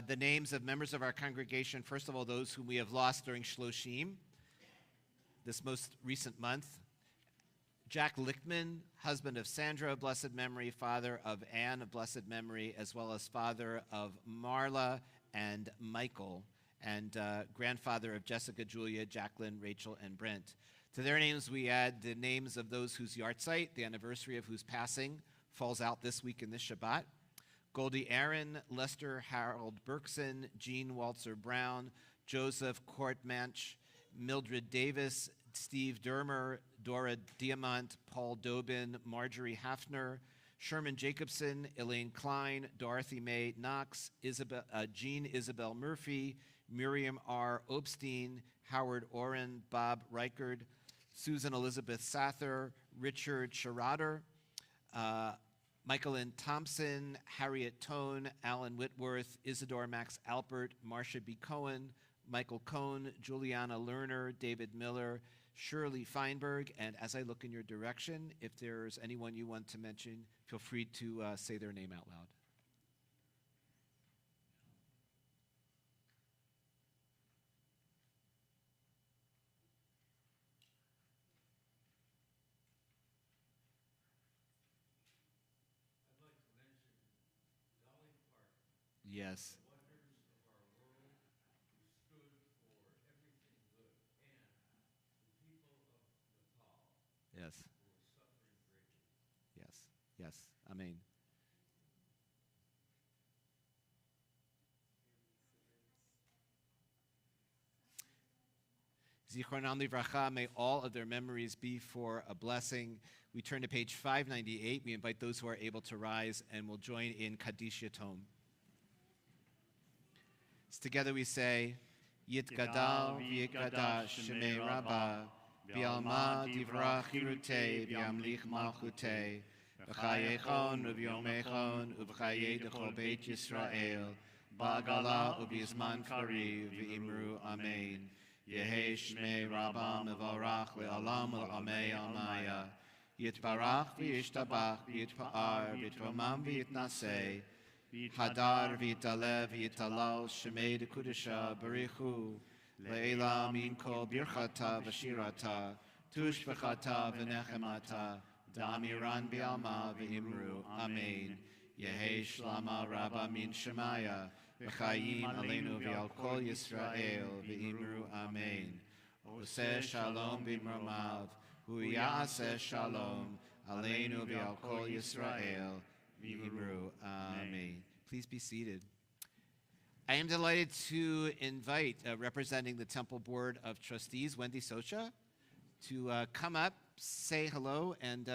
the names of members of our congregation. First of all, those whom we have lost during Shloshim, this most recent month. Jack Lichtman, husband of Sandra of blessed memory, father of Anne of blessed memory, as well as father of Marla and Michael, and grandfather of Jessica, Julia, Jacqueline, Rachel, and Brent. To their names, we add the names of those whose yahrzeit, the anniversary of whose passing, falls out this week in this Shabbat. Goldie Aaron, Lester Harold Berkson, Jean Walter Brown, Joseph Kortmanch, Mildred Davis, Steve Dermer, Dora Diamant, Paul Dobin, Marjorie Hafner, Sherman Jacobson, Elaine Klein, Dorothy Mae Knox, Jean Isabel Murphy, Miriam R. Obstein, Howard Oren, Bob Reichard, Susan Elizabeth Sather, Richard Schrader, Michael N. Thompson, Harriet Tone, Alan Whitworth, Isidore Max Alpert, Marcia B. Cohen, Michael Cohn, Juliana Lerner, David Miller, Shirley Feinberg, and as I look in your direction, if there's anyone you want to mention, feel free to say their name out loud. Yes. Yes. Yes. Yes. Amen. Zichronam livracha, may all of their memories be for a blessing. We turn to page 598. We invite those who are able to rise and will join in Kaddish Yatom. Together we say, Yitgadal v'yitgadash shemei Rabbah, Bialma divrach hirutei, Biamlich malchutei, B'chayechon u'b'yomechon u'b'chayei d'chol Beit Yisrael, Ba'gala u'b'yizman kariv v'imru Amen. Yehei shmei Rabbah mevorach le'alam le'amei amaya, Yitbarach v'yishtabach v'yitpa'ar v'yitpomam v'yitnasei, Hadar v'yitalev v'yitalal shemei d'kudesha barichu, Le'ela min kol birchata v'shirata, tushbechata v'nechemata, damiran bi'alma v'imru, Amen. Yehei shlama rabba min shemaya, v'chayim aleinu v'al kol Yisrael, v'imru, Amen. Oseh shalom b'mromav, hu ya'aseh shalom, aleinu v'al kol Yisrael, v'imru, Amen. Please be seated. I am delighted to invite representing the Temple Board of Trustees, Wendy Socha, to come up, say hello, and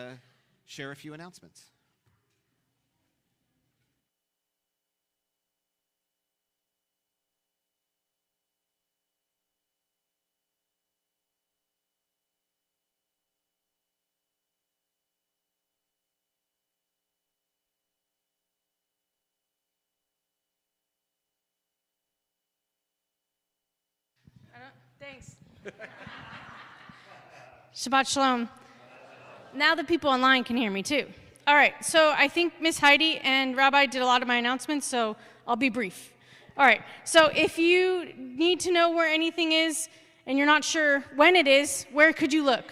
share a few announcements. Thanks. Shabbat Shalom. Now the people online can hear me too. All right, so I think Miss Heidi and Rabbi did a lot of my announcements, so I'll be brief. All right, so if you need to know where anything is and you're not sure when it is, where could you look?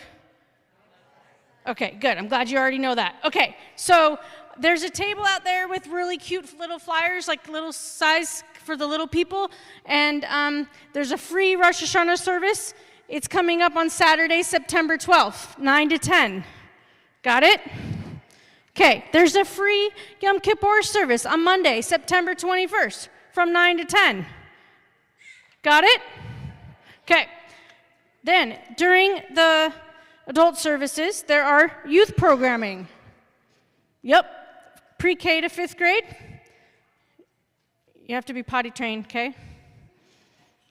Okay, good. I'm glad you already know that. Okay, so there's a table out there with really cute little flyers, like little size for the little people, and there's a free Rosh Hashanah service. It's coming up on Saturday, September 12th, 9 to 10. Got it? Okay, there's a free Yom Kippur service on Monday, September 21st, from 9 to 10. Got it? Okay. Then, during the adult services, there are youth programming. Yep. Pre-K to 5th grade. You have to be potty trained, okay?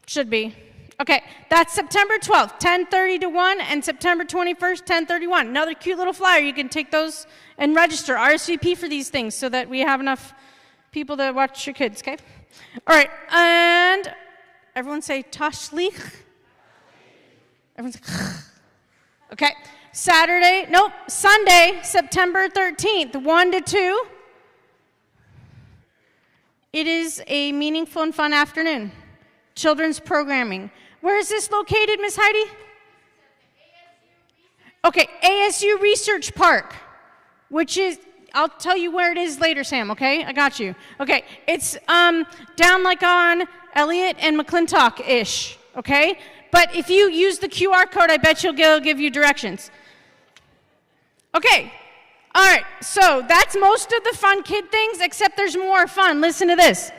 Should be. Okay, that's September 12th, 10:30 to 1, and September 21st, 10:30 to 1. Another cute little flyer. You can take those and register, RSVP for these things so that we have enough people to watch your kids, okay? All right, and everyone say tashlich. Everyone say okay. Sunday, September 13th, 1 to 2. It is a meaningful and fun afternoon. Children's programming. Where is this located, Miss Heidi? Okay, ASU Research Park, which is, I'll tell you where it is later, Sam, okay? I got you. Okay, it's down like on Elliott and McClintock-ish, okay? But if you use the QR code, I bet you'll give you directions. Okay, All right, so that's most of the fun kid things, except there's more fun. Listen to this.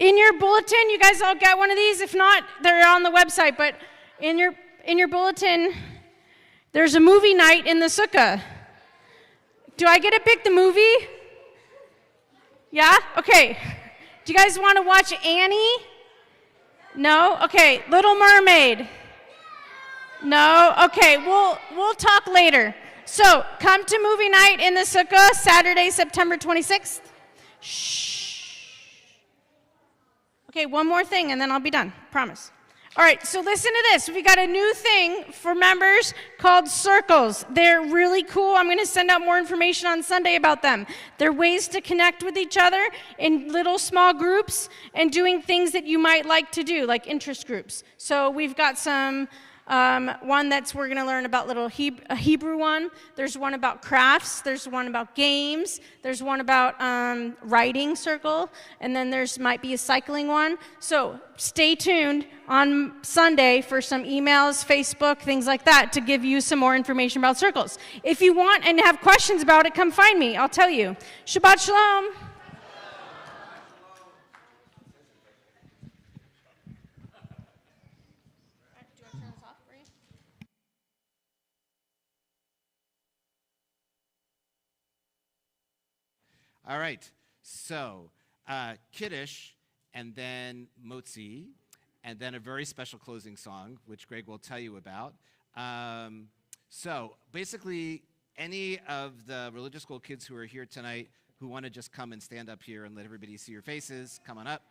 In your bulletin, you guys all got one of these? If not, they're on the website, but in your bulletin, there's a movie night in the sukkah. Do I get to pick the movie? Yeah? Okay. Do you guys want to watch Annie? No? Okay. Little Mermaid? No? Okay. We'll talk later. So, come to movie night in the sukkah, Saturday, September 26th. Shh. Okay, one more thing and then I'll be done. Promise. All right, so listen to this. We got a new thing for members called circles. They're really cool. I'm going to send out more information on Sunday about them. They're ways to connect with each other in little small groups and doing things that you might like to do, like interest groups. So we've got some one that's we're going to learn about a Hebrew one. There's one about crafts. There's one about games. There's one about writing circle. And then might be a cycling one. So stay tuned on Sunday for some emails, Facebook, things like that to give you some more information about circles. If you want and have questions about it, come find me. I'll tell you. Shabbat Shalom. All right, so Kiddush, and then Motzi, and then a very special closing song, which Greg will tell you about. So basically, any of the religious school kids who are here tonight who want to just come and stand up here and let everybody see your faces, come on up.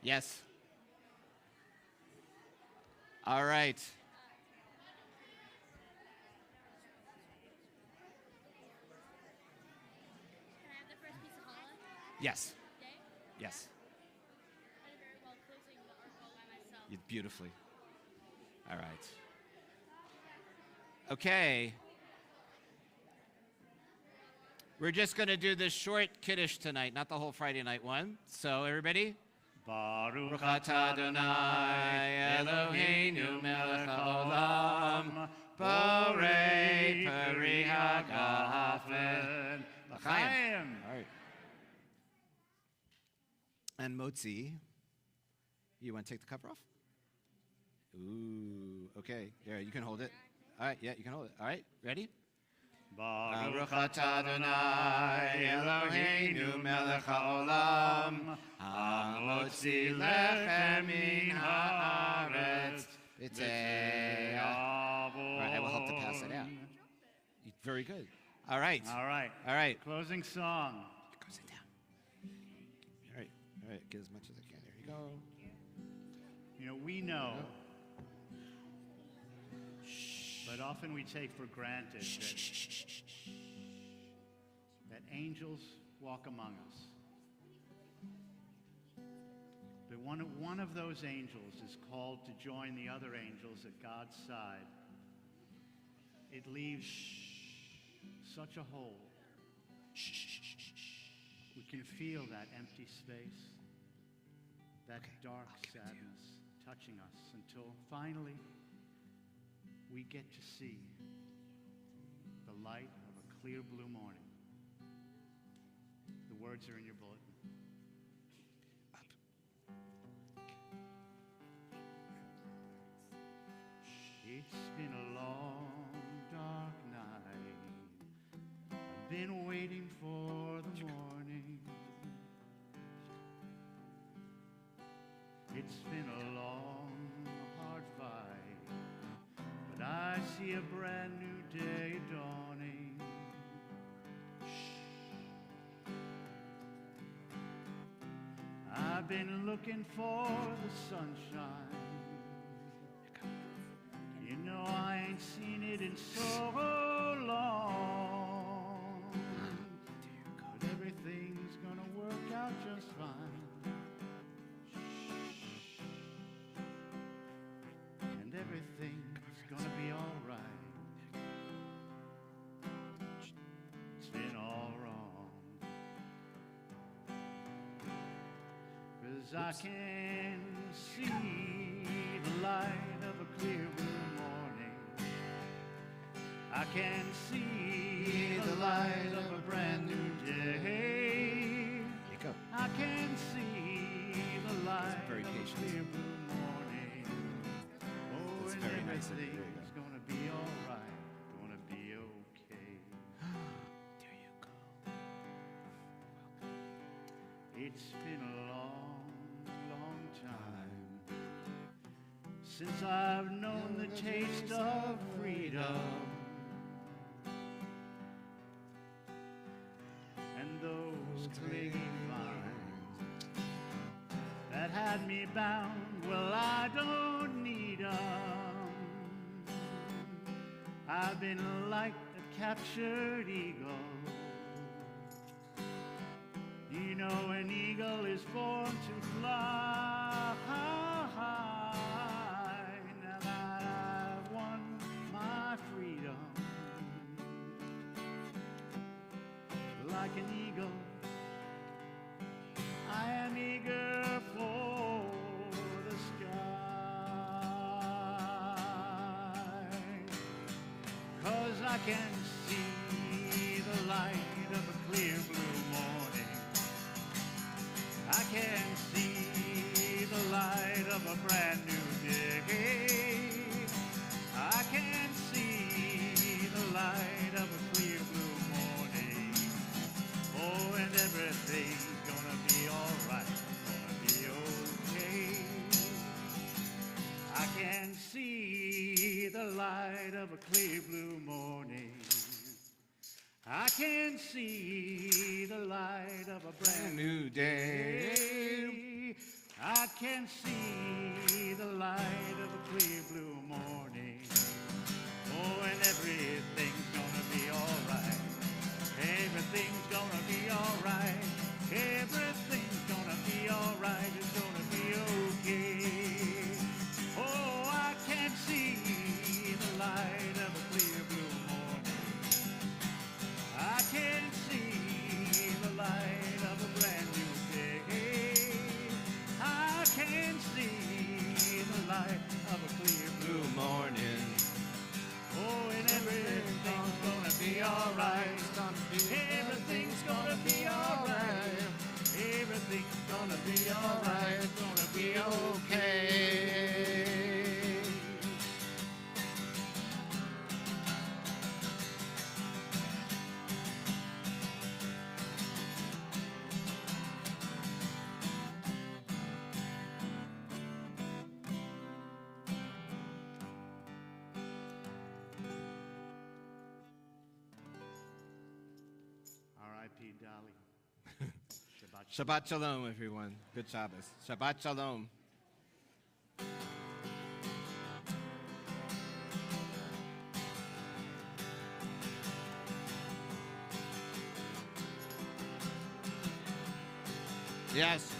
Yes. All right. Can I have the first piece of challah? Yes. Okay. Yes. I did very well closing the article by myself. You beautifully. All right. Okay. We're just going to do this short Kiddush tonight, not the whole Friday night one. So everybody. Baruch atah Adonai Eloheinu melech haolam borei peri hagafen l'chaim. All right. And Motzi, you want to take the cover off? Ooh, okay. Yeah, you can hold it. All right, yeah, you can hold it. All right, ready? Baruch atah Adonai Eloheinu melech haolam hamotzi lechem min haaretz b'tei. All right, I will help to pass it out. Very good. All right. All right. All right. Closing song. Go sit down. All right. All right. Get as much as I can. There you go. You know, we know, but often we take for granted that angels walk among us. But one of those angels is called to join the other angels at God's side. It leaves such a hole. We can feel that empty space, that dark sadness touching us until finally we get to see the light of a clear blue morning. The words are in your bulletin. It's been a long, dark night. I've been waiting for the morning. It's been a long, hard fight, but I see a brand new day dawning. I've been looking for the sunshine. You know I ain't seen it in so long. But everything's gonna work out just fine. And everything's gonna be all right. It's been all wrong. 'cause I can see the light of a clear blue morning. I can see the light of a brand new day. There you go. I can see the light very of a patient. clear blue morning. Oh, That's and very nice of you. There you everything's gonna be all right, gonna be okay. There you go. It's been a long, long time since I've known the taste of freedom and those clinging vines that had me bound. Well, I don't need 'em. I've been like a captured eagle. You know, an eagle is born to fly. Now that I've won my freedom, like an eagle, I am eager for the sky. 'Cause I can see the light of a clear blue morning. I can see the light of a brand new day. I can see the light of a clear blue morning. Oh, and everything's gonna be alright, gonna be okay. I can see the light of a clear blue morning. I can see the light of a brand new day. I can see the light of a clear blue morning. Oh, and everything's gonna be alright. Everything's gonna be alright. Everything's gonna be alright. It's gonna be okay. Oh, I can see the light of a clear blue morning. I can see the light of a brand new day. I can see the light of a clear blue morning. Oh, and everything's gonna be alright. Everything's gonna be alright. Everything's gonna be alright. Gonna be okay. R.I.P. Dolly. Shabbat Shalom, everyone. Good Shabbos. Shabbat Shalom. Yes.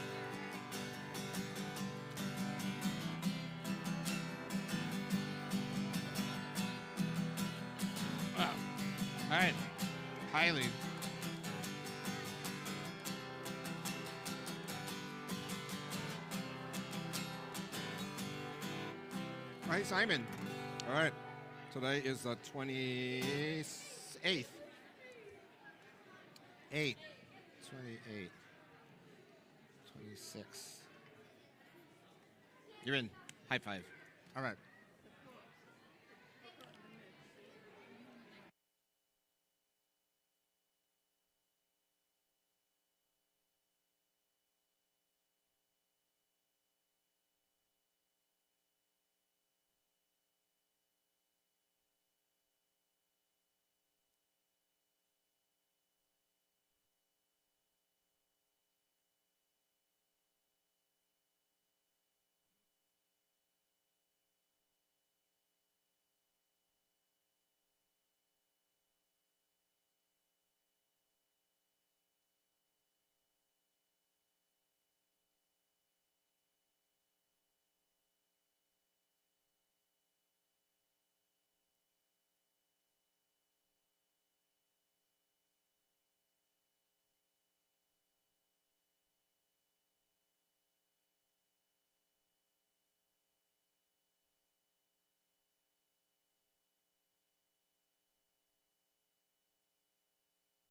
Wow. All right. Highly. Hi, Simon. All right. Today is the 28th. 8. 28. 26. You're in. High five. All right.